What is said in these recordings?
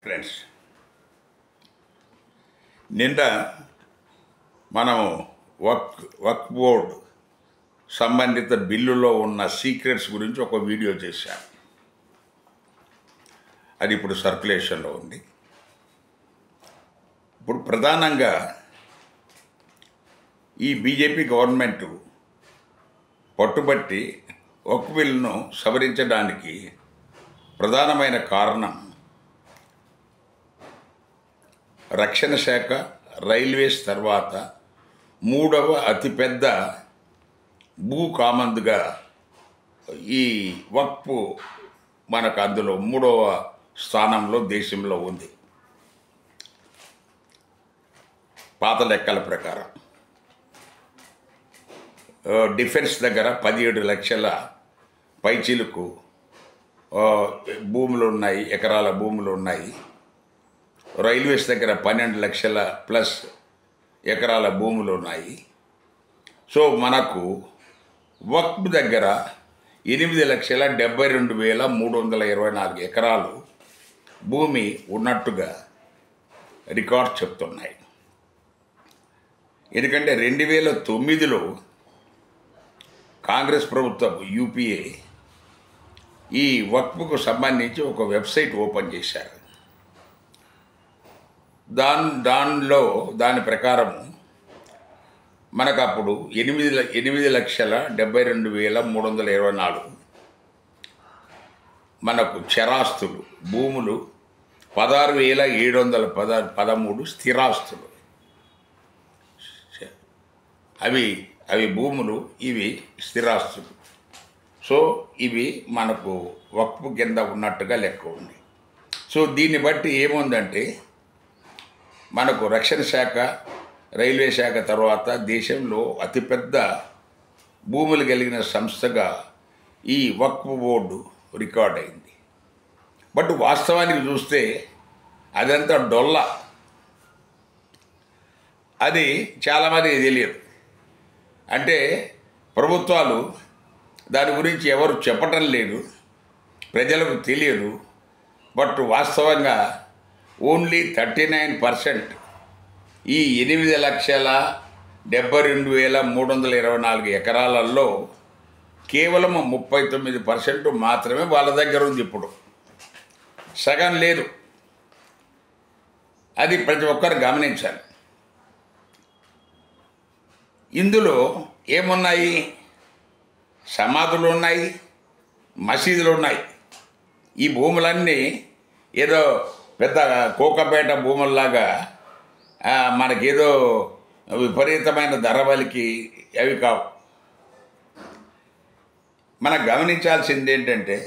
Friends, నిన్న మనము వక్ఫ్ board సంబంధిత బిల్లులో ఉన్న సీక్రెట్స్ గురించి ఒక వీడియో చేశాం. అది ఇప్పుడు సర్క్యులేషన్లో ఉంది. ఇప్పుడు ప్రధానంగా ఈ బీజేపీ గవర్నమెంట్ పట్టుబట్టి వక్ఫ్ బిల్లును సవరించడానికి ప్రధానమైన కారణం రక్షణ శాఖ, రైల్వేస్ తర్వాత మూడవ అతిపెద్ద భూ కామందుగా ఈ వక్ఫ్ మనకు అందులో మూడవ స్థానంలో దేశంలో ఉంది. పాత లెక్కల ప్రకారం డిఫెన్స్ దగ్గర 17 లక్షల పైచీలకు భూములు ఉన్నాయి, ఎకరాల భూములు ఉన్నాయి. రైల్వేస్ దగ్గర 12 లక్షల ప్లస్ ఎకరాల భూములు ఉన్నాయి. సో మనకు వక్ఫ్ దగ్గర 8,72,324 ఎకరాలు భూమి ఉన్నట్టుగా రికార్డ్ చెప్తున్నాయి. ఎందుకంటే 2009లో కాంగ్రెస్ ప్రభుత్వం యూపీఏ ఈ వక్ఫ్కు సంబంధించి ఒక వెబ్సైట్ ఓపెన్ చేశారు. దాని ప్రకారం మనకు అప్పుడు 8,72,324 మనకు చరాస్తులు, భూములు, 16,713 స్థిరాస్తులు. అవి భూములు, ఇవి స్థిరాస్తులు. సో ఇవి మనకు వక్ఫ్ కింద ఉన్నట్టుగా లెక్క ఉంది. సో దీన్ని బట్టి ఏముందంటే మనకు రక్షణ శాఖ, రైల్వే శాఖ తర్వాత దేశంలో అతిపెద్ద భూములు కలిగిన సంస్థగా ఈ వక్ఫ్ బోర్డు రికార్డ్ అయింది. బట్ వాస్తవానికి చూస్తే అదంతా డొల్ల. అది చాలామందికి తెలియదు. అంటే ప్రభుత్వాలు దాని గురించి ఎవరు చెప్పటం లేదు, ప్రజలకు తెలియదు. బట్ వాస్తవంగా ఓన్లీ 39% ఈ 8,72,324 ఎకరాలలో కేవలం 39% మాత్రమే వాళ్ళ దగ్గర ఉంది. ఇప్పుడు సగం లేదు. అది ప్రతి ఒక్కరు గమనించాలి. ఇందులో ఏమున్నాయి? సమాధులు ఉన్నాయి, మసీదులు ఉన్నాయి. ఈ భూములన్నీ ఏదో పెద్ద కోకపేట భూముల్లాగా మనకేదో విపరీతమైన ధరబలికి అవి కావు. మనం గమనించాల్సింది ఏంటంటే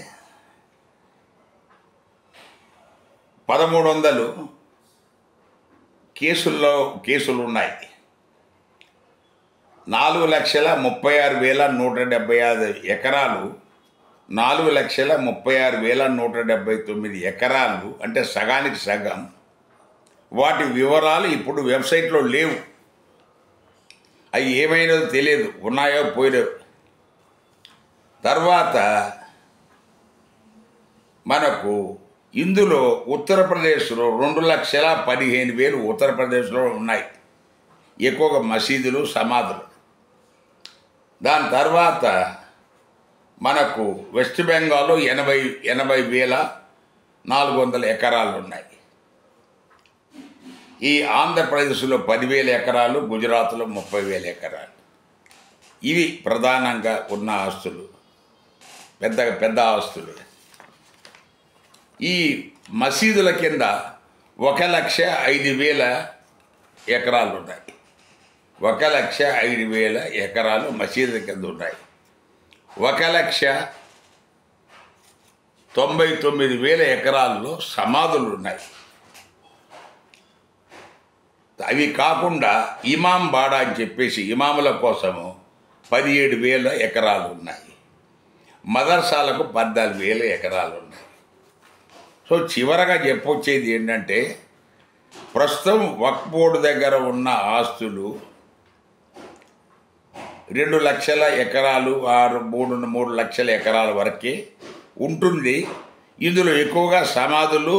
1,300 కేసులు ఉన్నాయి. 4,36,175 ఎకరాలు, 4,36,179 ఎకరాలు, అంటే సగానికి సగం. వాటి వివరాలు ఇప్పుడు వెబ్సైట్లో లేవు. అవి ఏమైనదో తెలియదు, ఉన్నాయో పోయినో. తర్వాత మనకు ఇందులో ఉత్తరప్రదేశ్లో 2,15,000 ఉత్తరప్రదేశ్లో ఉన్నాయి, ఎక్కువగా మసీదులు, సమాధులు. దాని తర్వాత మనకు వెస్ట్ బెంగాల్లో 80,400 ఎకరాలు ఉన్నాయి. ఈ ఆంధ్రప్రదేశ్లో 10,000 ఎకరాలు, గుజరాత్లో 30,000 ఎకరాలు. ఇవి ప్రధానంగా ఉన్న ఆస్తులు, పెద్ద ఆస్తులు. ఈ మసీదుల కింద 1,05,000 ఎకరాలు ఉన్నాయి. 1,05,000 ఎకరాలు మసీదుల కింద ఉన్నాయి. 1,99,000 ఎకరాల్లో సమాధులు ఉన్నాయి. అవి కాకుండా ఇమాం బాడా అని చెప్పేసి ఇమాముల కోసము 17,000 ఎకరాలు ఉన్నాయి. మదర్సాలకు 14,000 ఎకరాలు ఉన్నాయి. సో చివరగా చెప్పొచ్చేది ఏంటంటే ప్రస్తుతం వక్ఫ్ బోర్డు దగ్గర ఉన్న ఆస్తులు 2 లక్షల ఎకరాలు, 3 లక్షల ఎకరాల వరకే ఉంటుంది. ఇందులో ఎక్కువగా సమాధులు,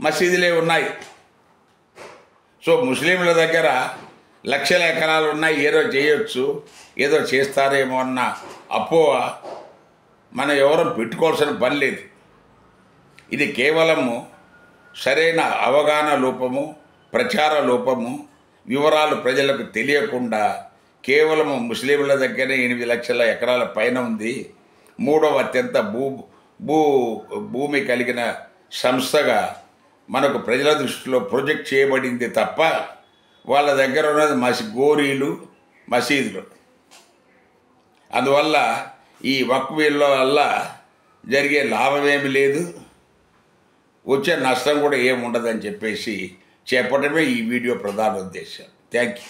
మసీదులే ఉన్నాయి. సో ముస్లింల దగ్గర లక్షల ఎకరాలు ఉన్నాయి, ఏదో చేయొచ్చు, ఏదో చేస్తారేమో అన్న అపోహ మనం ఎవరూ పెట్టుకోవాల్సిన పని లేదు. ఇది కేవలము సరైన అవగాహన లోపము, ప్రచార లోపము, వివరాలు ప్రజలకు తెలియకుండా కేవలము ముస్లింల దగ్గరే 8 లక్షల ఎకరాల పైన ఉంది, 3వ అత్యంత భూమి కలిగిన సంస్థగా మనకు ప్రజల దృష్టిలో ప్రొజెక్ట్ చేయబడింది తప్ప వాళ్ళ దగ్గర ఉన్నది గోరీలు, మసీదులు. అందువల్ల ఈ వక్ఫీల వల్ల జరిగే లాభమేమి లేదు, వచ్చే నష్టం కూడా ఏముండదని చెప్పేసి చెప్పడమే ఈ వీడియో ప్రధాన ఉద్దేశం. Thank you.